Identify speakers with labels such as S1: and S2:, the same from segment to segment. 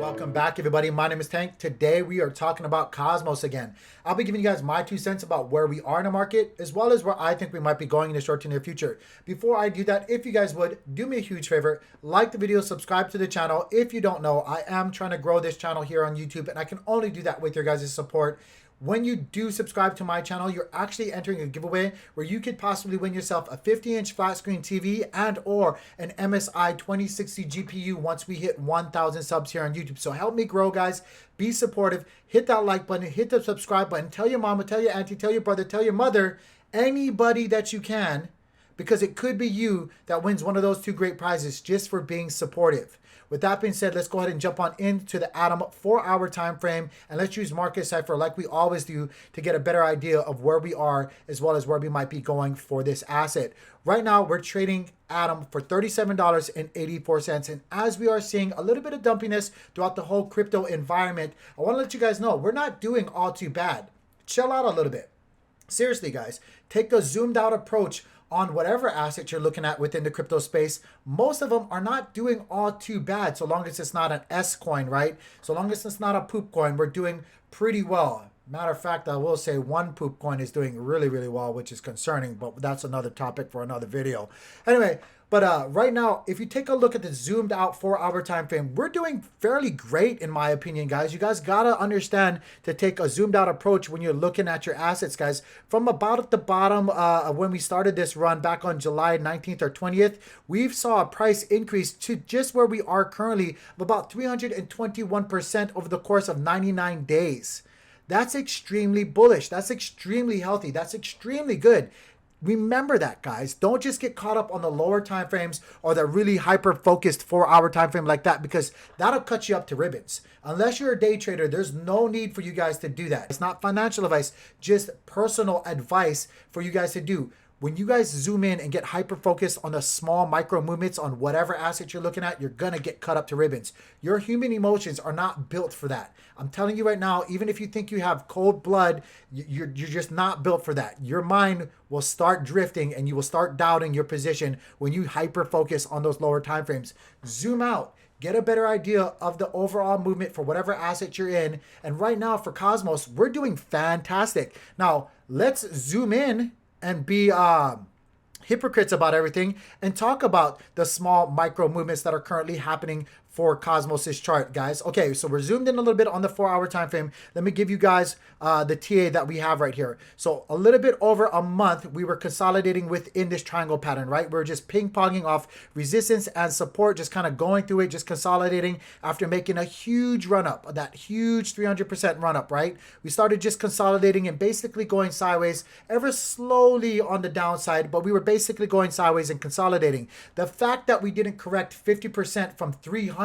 S1: Welcome back, everybody. My name is Tank. Today we are talking about Cosmos again. I'll be giving you guys my 2 cents about where we are in the market, as well as where I think we might be going in the short to near future. Before I do that, if you guys would, do me a huge favor, like the video, subscribe to the channel. If you don't know, I am trying to grow this channel here on YouTube, and I can only do that with your guys' support. When you do subscribe to my channel, you're actually entering a giveaway where you could possibly win yourself a 50-inch flat screen TV and or an MSI 2060 GPU once we hit 1,000 subs here on YouTube. So help me grow, guys. Be supportive. Hit that like button. Hit the subscribe button. Tell your mama, tell your auntie, tell your brother, tell your mother, anybody that you can, because it could be you that wins one of those 2 great prizes just for being supportive. With that being said, let's go ahead and jump on into the Atom 4-hour time frame, and let's use Market Cipher like we always do to get a better idea of where we are as well as where we might be going for this asset. Right now, we're trading Atom for $37.84, and as we are seeing a little bit of dumpiness throughout the whole crypto environment, I want to let you guys know we're not doing all too bad. Chill out a little bit. Seriously, guys, take a zoomed out approach on whatever asset you're looking at within the crypto space. Most of them are not doing all too bad, so long as it's not an S coin, right? So long as it's not a poop coin, we're doing pretty well. Matter of fact, I will say one poop coin is doing really, really well, which is concerning, but that's another topic for another video. Anyway, but right now, if you take a look at the zoomed out 4-hour time frame, we're doing fairly great in my opinion, guys. You guys gotta understand to take a zoomed out approach when you're looking at your assets, guys. From about at the bottom when we started this run back on July 19th or 20th, we've saw a price increase to just where we are currently of about 321% over the course of 99 days. That's extremely bullish. That's extremely healthy. That's extremely good. Remember that, guys. Don't just get caught up on the lower time frames or the really hyper-focused 4-hour time frame like that, because that'll cut you up to ribbons. Unless you're a day trader, there's no need for you guys to do that. It's not financial advice, just personal advice for you guys to do. When you guys zoom in and get hyper-focused on the small micro movements on whatever asset you're looking at, you're going to get cut up to ribbons. Your human emotions are not built for that. I'm telling you right now, even if you think you have cold blood, you're just not built for that. Your mind will start drifting and you will start doubting your position when you hyper-focus on those lower time frames. Zoom out. Get a better idea of the overall movement for whatever asset you're in. And right now for Cosmos, we're doing fantastic. Now, let's zoom in and be hypocrites about everything and talk about the small micro movements that are currently happening for Cosmos's chart, guys. Okay, so we're zoomed in a little bit on the 4-hour time frame. Let me give you guys the TA that we have right here. So a little bit over a month, we were consolidating within this triangle pattern, right? We're just ping-ponging off resistance and support, just kind of going through it, just consolidating after making a huge run-up, that huge 300% run-up, right? We started just consolidating and basically going sideways ever slowly on the downside, but we were basically going sideways and consolidating. The fact that we didn't correct 50% from 300%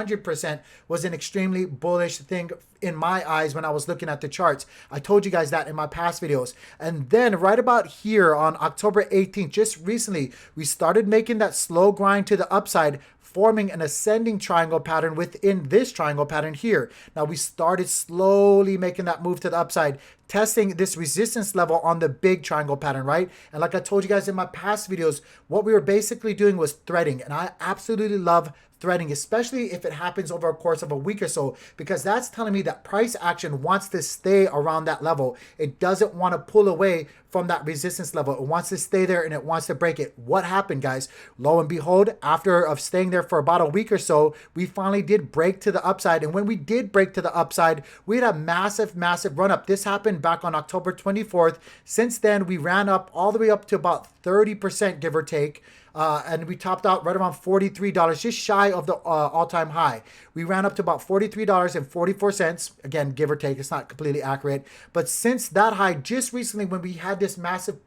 S1: was an extremely bullish thing in my eyes when I was looking at the charts. I told you guys that in my past videos. And then right about here on October 18th, just recently, we started making that slow grind to the upside, forming an ascending triangle pattern within this triangle pattern here. Now we started slowly making that move to the upside, testing this resistance level on the big triangle pattern, right? And like I told you guys in my past videos, what we were basically doing was threading. And I absolutely love threading, especially if it happens over a course of a week or so, because that's telling me that price action wants to stay around that level. It doesn't want to pull away from that resistance level. It wants to stay there and it wants to break it. What happened, guys? Lo and behold, after of staying there for about a week or so, we finally did break to the upside. And when we did break to the upside, we had a massive, massive run up. This happened back on October 24th. Since then, we ran up all the way up to about 30%, give or take. And we topped out right around $43, just shy of the all-time high. We ran up to about $43.44. Again, give or take, it's not completely accurate. But since that high, just recently when we had this massive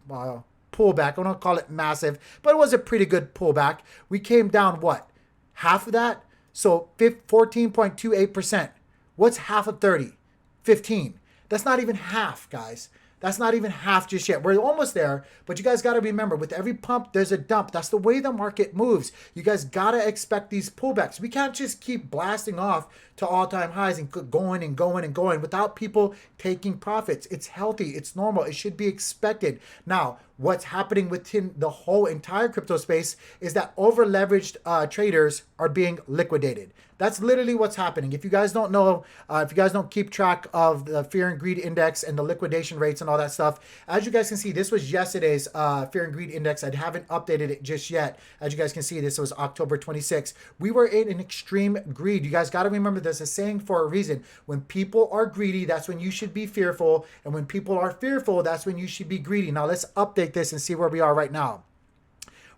S1: pullback, I don't call it massive, but it was a pretty good pullback. We came down, what, half of that? So 14.28%. What's half of 30? 15. That's not even half, guys. That's not even half just yet. We're almost there, but you guys got to remember, with every pump, there's a dump. That's the way the market moves. You guys got to expect these pullbacks. We can't just keep blasting off to all-time highs and going and going and going without people taking profits. It's healthy. It's normal. It should be expected. Now, what's happening within the whole entire crypto space is that over leveraged traders are being liquidated. That's literally what's happening. If you guys don't know, if you guys don't keep track of the fear and greed index and the liquidation rates and all that stuff, as you guys can see, this was yesterday's fear and greed index. I haven't updated it just yet. As you guys can see, this was October 26th. We were in an extreme greed. You guys got to remember there's a saying for a reason. When people are greedy, that's when you should be fearful. And when people are fearful, that's when you should be greedy. Now let's update this and see where we are right now.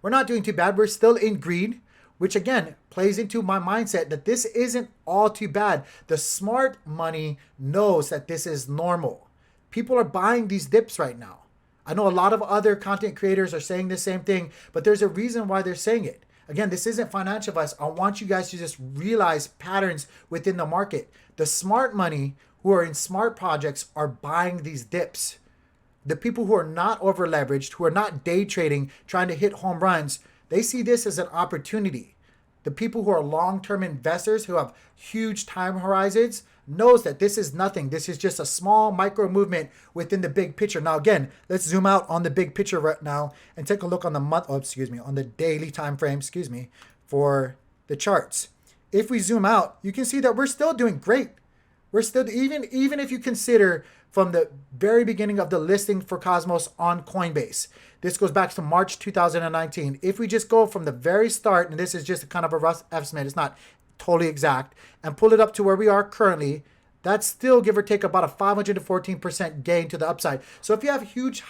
S1: We're not doing too bad. We're still in greed, which again plays into my mindset that this isn't all too bad. The smart money knows that this is normal. People are buying these dips right now. I know a lot of other content creators are saying the same thing, but there's a reason why they're saying it. Again, this isn't financial advice. I want you guys to just realize patterns within the market. The smart money who are in smart projects are buying these dips. The people who are not over leveraged, who are not day trading, trying to hit home runs, they see this as an opportunity. The people who are long-term investors who have huge time horizons knows that this is nothing. This is just a small micro movement within the big picture. Now, again, let's zoom out on the big picture right now and take a look on the on the daily time frame, for the charts. If we zoom out, you can see that we're still doing great. We're still, even if you consider from the very beginning of the listing for Cosmos on Coinbase. This goes back to March 2019. If we just go from the very start, and this is just kind of a rough estimate, it's not totally exact, and pull it up to where we are currently, that's still give or take about a 514% gain to the upside. So if you have huge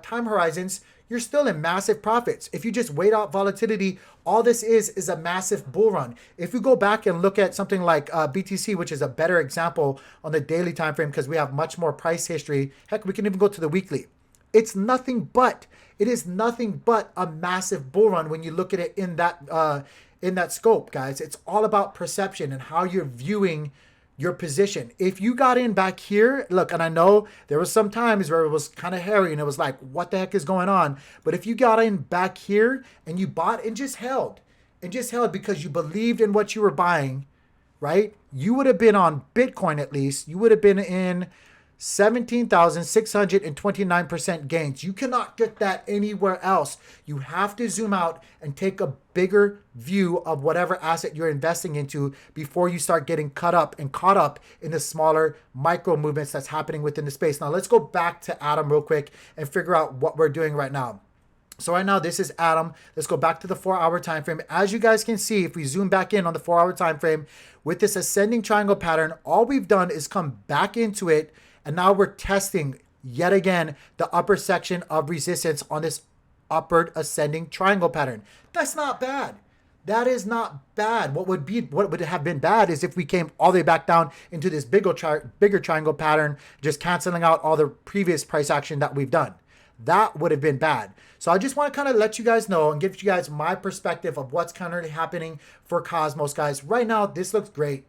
S1: time horizons, you're still in massive profits. If you just wait out volatility, all this is a massive bull run. If we go back and look at something like BTC, which is a better example on the daily time frame because we have much more price history. Heck, we can even go to the weekly. It is nothing but a massive bull run when you look at it in that scope, guys. It's all about perception and how you're viewing your position. If you got in back here, look, and I know there was some times where it was kind of hairy and it was like, what the heck is going on? But if you got in back here and you bought and just held because you believed in what you were buying, right? You would have been on Bitcoin at least. You would have been in 17,629% gains. You cannot get that anywhere else. You have to zoom out and take a bigger view of whatever asset you're investing into before you start getting caught up in the smaller micro movements that's happening within the space. Now let's go back to Atom real quick and figure out what we're doing right now. So right now, this is Atom. Let's go back to the 4-hour time frame. As you guys can see, if we zoom back in on the 4-hour time frame with this ascending triangle pattern, all we've done is come back into it. And now we're testing yet again the upper section of resistance on this upward ascending triangle pattern. That's not bad. That is not bad. What would have been bad is if we came all the way back down into this bigger triangle pattern, just canceling out all the previous price action that we've done. That would have been bad. So I just want to kind of let you guys know and give you guys my perspective of what's currently happening for Cosmos, guys. Right now, this looks great.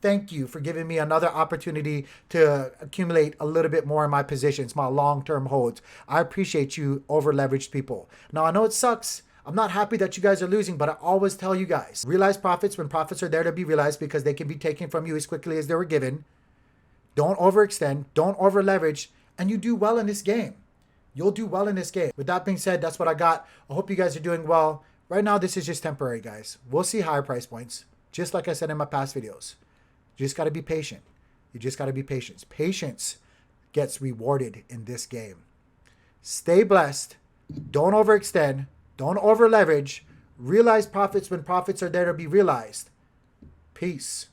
S1: Thank you for giving me another opportunity to accumulate a little bit more in my positions, my long-term holds. I appreciate you over-leveraged people. Now, I know it sucks. I'm not happy that you guys are losing, but I always tell you guys, realize profits when profits are there to be realized because they can be taken from you as quickly as they were given. Don't overextend. Don't over-leverage. And you do well in this game. You'll do well in this game. With that being said, that's what I got. I hope you guys are doing well. Right now, this is just temporary, guys. We'll see higher price points, just like I said in my past videos. You just got to be patient. You just got to be patient. Patience gets rewarded in this game. Stay blessed. Don't overextend. Don't over leverage. Realize profits when profits are there to be realized. Peace.